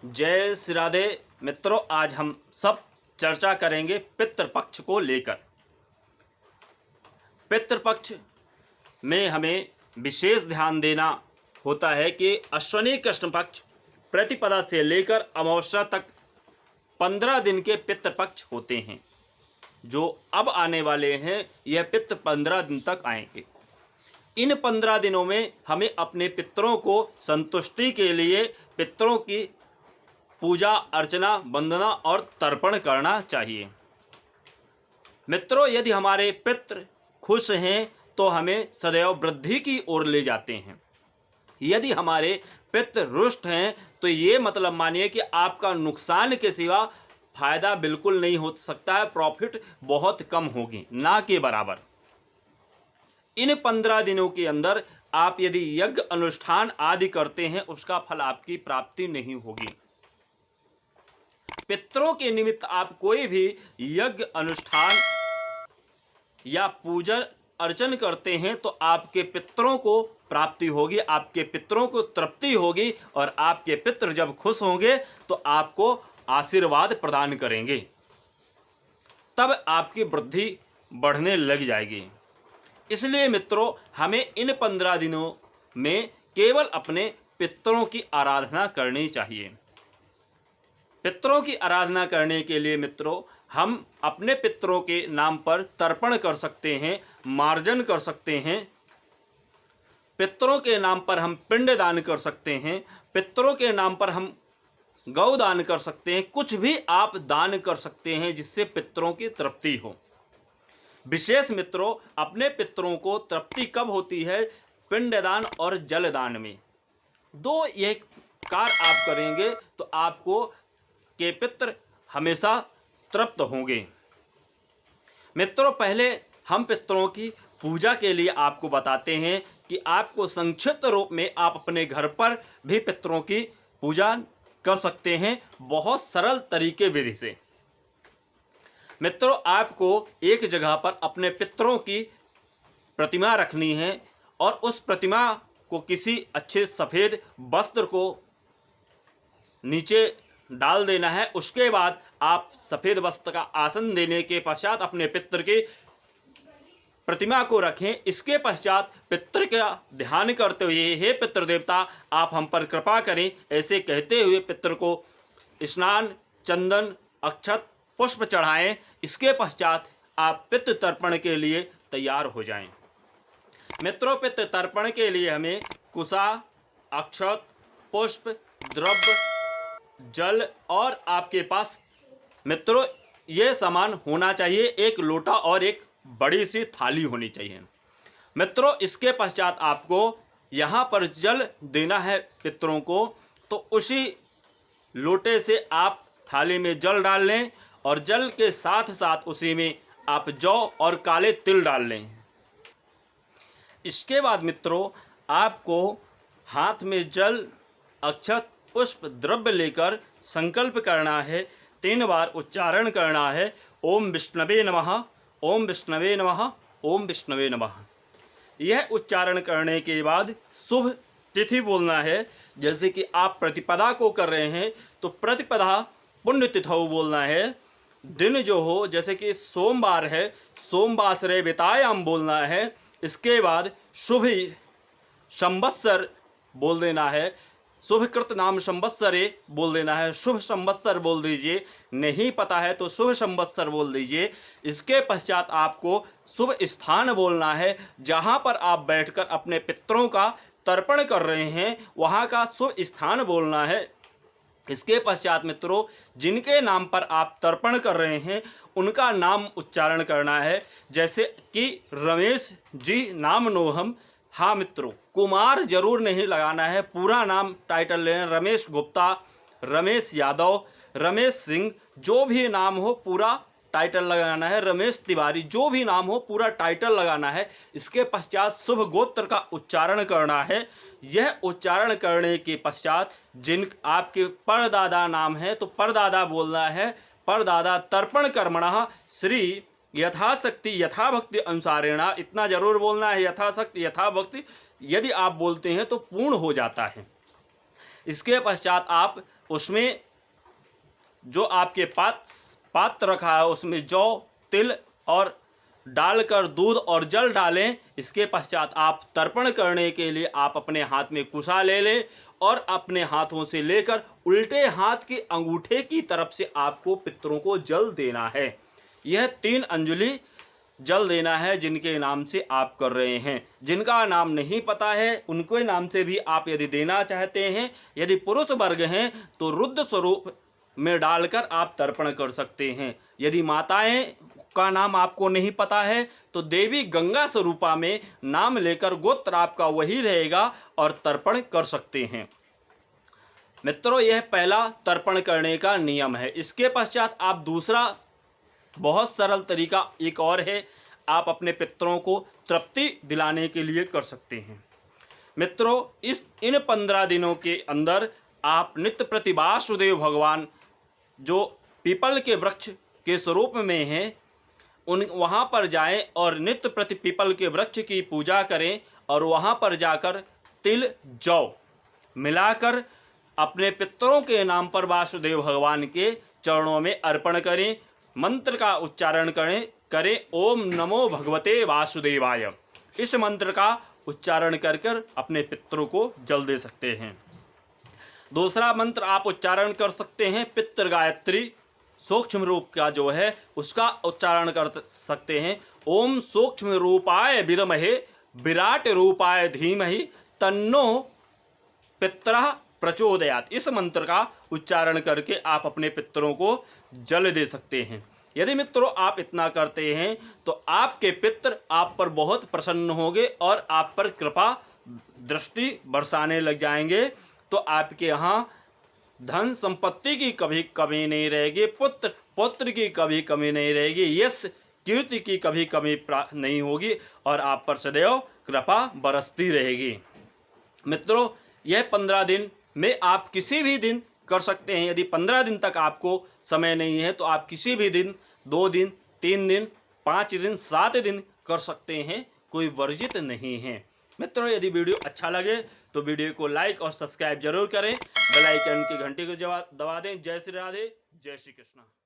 जय श्री राधे। मित्रों, आज हम सब चर्चा करेंगे पितृपक्ष को लेकर। पितृपक्ष में हमें विशेष ध्यान देना होता है कि अश्विनी कृष्ण पक्ष प्रतिपदा से लेकर अमावस्या तक 15 दिन के पितृपक्ष होते हैं। जो अब आने वाले हैं यह पितृ 15 दिन तक आएंगे। इन 15 दिनों में हमें अपने पितरों को संतुष्टि के लिए पितरों की पूजा अर्चना वंदना और तर्पण करना चाहिए। मित्रों, यदि हमारे पितृ खुश हैं तो हमें सदैव वृद्धि की ओर ले जाते हैं। यदि हमारे पितृ रुष्ट हैं तो ये मतलब मानिए कि आपका नुकसान के सिवा फायदा बिल्कुल नहीं हो सकता है, प्रॉफिट बहुत कम होगी, ना के बराबर। इन 15 दिनों के अंदर आप यदि यज्ञ अनुष्ठान आदि करते हैं उसका फल आपकी प्राप्ति नहीं होगी। पितरों के निमित्त आप कोई भी यज्ञ अनुष्ठान या पूजा अर्चन करते हैं तो आपके पितरों को प्राप्ति होगी, आपके पितरों को तृप्ति होगी और आपके पितर जब खुश होंगे तो आपको आशीर्वाद प्रदान करेंगे, तब आपकी वृद्धि बढ़ने लग जाएगी। इसलिए मित्रों, हमें इन 15 दिनों में केवल अपने पितरों की आराधना करनी चाहिए। पितरों की आराधना करने के लिए मित्रों हम अपने पितरों के नाम पर तर्पण कर सकते हैं, मार्जन कर सकते हैं। पितरों के नाम पर हम पिंड दान कर सकते हैं, पितरों के नाम पर हम गौ दान कर सकते हैं। कुछ भी आप दान कर सकते हैं जिससे पितरों की तृप्ति हो। विशेष मित्रों, अपने पितरों को तृप्ति कब होती है? पिंडदान और जलदान में। दो ये कार्य आप करेंगे तो आपको के पितर हमेशा तृप्त होंगे। मित्रों, पहले हम पितरों की पूजा के लिए आपको बताते हैं कि आपको संक्षिप्त रूप में आप अपने घर पर भी पितरों की पूजा कर सकते हैं, बहुत सरल तरीके विधि से। मित्रों, आपको एक जगह पर अपने पितरों की प्रतिमा रखनी है और उस प्रतिमा को किसी अच्छे सफ़ेद वस्त्र को नीचे डाल देना है। उसके बाद आप सफ़ेद वस्त्र का आसन देने के पश्चात अपने पितर की प्रतिमा को रखें। इसके पश्चात पितर का ध्यान करते हुए, हे पितृ देवता आप हम पर कृपा करें, ऐसे कहते हुए पितर को स्नान, चंदन, अक्षत, पुष्प चढ़ाएं। इसके पश्चात आप पितृ तर्पण के लिए तैयार हो जाएं। मित्रों, पितृ तर्पण के लिए हमें कुसा, अक्षत, पुष्प, द्रव्य, जल और आपके पास मित्रों ये सामान होना चाहिए। एक लोटा और एक बड़ी सी थाली होनी चाहिए। मित्रों, इसके पश्चात आपको यहाँ पर जल देना है पितरों को, तो उसी लोटे से आप थाली में जल डाल लें और जल के साथ साथ उसी में आप जौ और काले तिल डाल लें। इसके बाद मित्रों आपको हाथ में जल, अक्षत, पुष्प, द्रव्य लेकर संकल्प करना है। 3 बार उच्चारण करना है, ओम विष्णवे नमः, ओम विष्णवे नमः, ओम विष्णवे नमः। यह उच्चारण करने के बाद शुभ तिथि बोलना है। जैसे कि आप प्रतिपदा को कर रहे हैं तो प्रतिपदा पुण्य तिथौ बोलना है। दिन जो हो, जैसे कि सोमवार है, सोमवासरे वितायाम बोलना है। इसके बाद शुभ संवत्सर बोल देना है, शुभकृत नाम संवत्सरे बोल देना है। शुभ संवत्सर बोल दीजिए, नहीं पता है तो शुभ संवत्सर बोल दीजिए। इसके पश्चात आपको शुभ स्थान बोलना है, जहाँ पर आप बैठकर अपने पितरों का तर्पण कर रहे हैं वहाँ का शुभ स्थान बोलना है। इसके पश्चात मित्रों जिनके नाम पर आप तर्पण कर रहे हैं उनका नाम उच्चारण करना है। जैसे कि रमेश जी नाम नोहम। हाँ मित्रों, कुमार जरूर नहीं लगाना है, पूरा नाम टाइटल लेना। रमेश गुप्ता, रमेश यादव, रमेश सिंह, जो भी नाम हो पूरा टाइटल लगाना है। रमेश तिवारी, जो भी नाम हो पूरा टाइटल लगाना है। इसके पश्चात शुभ गोत्र का उच्चारण करना है। यह उच्चारण करने के पश्चात जिन आपके परदादा नाम है तो परदादा बोलना है। परदादा तर्पण कर्मणः श्री यथाशक्ति यथाभक्ति अनुसारेणा, इतना जरूर बोलना है, यथाशक्ति यथाभक्ति। यदि आप बोलते हैं तो पूर्ण हो जाता है। इसके पश्चात आप उसमें जो आपके पात्र रखा है उसमें जौ, तिल और डालकर दूध और जल डालें। इसके पश्चात आप तर्पण करने के लिए आप अपने हाथ में कुशा ले लें और अपने हाथों से लेकर उल्टे हाथ के अंगूठे की तरफ से आपको पितरों को जल देना है। यह 3 अंजलि जल देना है जिनके नाम से आप कर रहे हैं। जिनका नाम नहीं पता है उनके नाम से भी आप यदि देना चाहते हैं, यदि पुरुष वर्ग हैं तो रुद्र स्वरूप में डालकर आप तर्पण कर सकते हैं। यदि माताएं का नाम आपको नहीं पता है तो देवी गंगा स्वरूपा में नाम लेकर गोत्र आपका वही रहेगा और तर्पण कर सकते हैं। मित्रों, यह पहला तर्पण करने का नियम है। इसके पश्चात आप दूसरा बहुत सरल तरीका एक और है, आप अपने पितरों को तृप्ति दिलाने के लिए कर सकते हैं। मित्रों, इन 15 दिनों के अंदर आप नित्य प्रति वासुदेव भगवान जो पीपल के वृक्ष के स्वरूप में हैं वहाँ पर जाएं और नित्य प्रति पीपल के वृक्ष की पूजा करें और वहाँ पर जाकर तिल जौ मिलाकर अपने पितरों के नाम पर वासुदेव भगवान के चरणों में अर्पण करें। मंत्र का उच्चारण करें ओम नमो भगवते वासुदेवाय। इस मंत्र का उच्चारण कर अपने पितरों को जल दे सकते हैं। दूसरा मंत्र आप उच्चारण कर सकते हैं पितृ गायत्री, सूक्ष्म रूप का जो है उसका उच्चारण कर सकते हैं। ओम सूक्ष्म रूपाय विद्महे विराट रूपाय धीमहि तन्नो पितरः प्रचोदयात्। इस मंत्र का उच्चारण करके आप अपने पितरों को जल दे सकते हैं। यदि मित्रों आप इतना करते हैं तो आपके पितर आप पर बहुत प्रसन्न होंगे और आप पर कृपा दृष्टि बरसाने लग जाएंगे। तो आपके यहाँ धन संपत्ति की कभी कमी नहीं रहेगी, पुत्र की कभी कमी नहीं रहेगी, यश कीर्ति की कभी कमी नहीं होगी और आप पर सदैव कृपा बरसती रहेगी। मित्रों, यह 15 दिन में आप किसी भी दिन कर सकते हैं। यदि 15 दिन तक आपको समय नहीं है तो आप किसी भी दिन 2 दिन, 3 दिन, 5 दिन, 7 दिन कर सकते हैं, कोई वर्जित नहीं है। मित्रों, यदि वीडियो अच्छा लगे तो वीडियो को लाइक और सब्सक्राइब जरूर करें, बेल आइकन की घंटी को दबा दें। जय श्री राधे, जय श्री कृष्ण।